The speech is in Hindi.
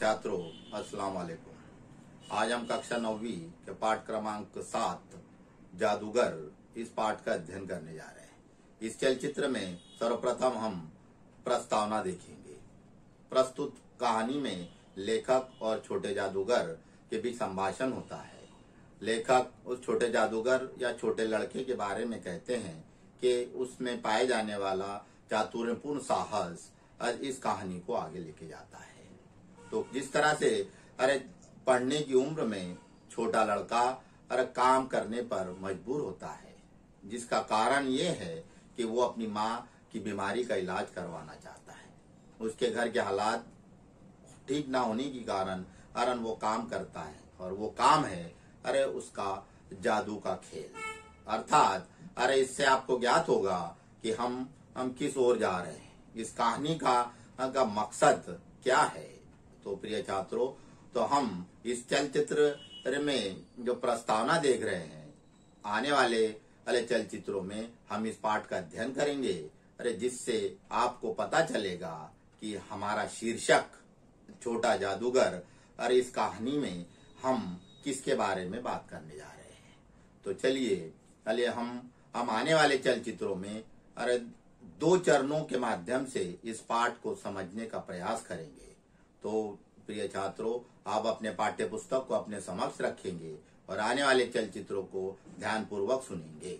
छात्रों, अस्सलाम वालेकुम। आज हम कक्षा 9वीं के पाठ क्रमांक 7 जादूगर इस पाठ का अध्ययन करने जा रहे हैं। इस चलचित्र में सर्वप्रथम हम प्रस्तावना देखेंगे। प्रस्तुत कहानी में लेखक और छोटे जादूगर के बीच संभाषण होता है। लेखक उस छोटे जादूगर या छोटे लड़के के बारे में कहते हैं कि उसमें पाए जाने वाला चातुर्यपूर्ण साहस इस कहानी को आगे लेके जाता है। तो जिस तरह से पढ़ने की उम्र में छोटा लड़का काम करने पर मजबूर होता है, जिसका कारण ये है कि वो अपनी माँ की बीमारी का इलाज करवाना चाहता है। उसके घर के हालात ठीक ना होने के कारण वो काम करता है, और वो काम है उसका जादू का खेल। अर्थात इससे आपको ज्ञात होगा कि हम किस ओर जा रहे हैं, इस कहानी का मकसद क्या है। तो प्रिय छात्रों, तो हम इस चलचित्र में जो प्रस्तावना देख रहे हैं, आने वाले चलचित्रों में हम इस पाठ का अध्ययन करेंगे, जिससे आपको पता चलेगा कि हमारा शीर्षक छोटा जादूगर, इस कहानी में हम किसके बारे में बात करने जा रहे हैं। तो चलिए हम आने वाले चलचित्रों में 2 चरणों के माध्यम से इस पाठ को समझने का प्रयास करेंगे। तो प्रिय छात्रों, आप अपने पाठ्य पुस्तक को अपने समक्ष रखेंगे और आने वाले चलचित्रों को ध्यानपूर्वक सुनेंगे।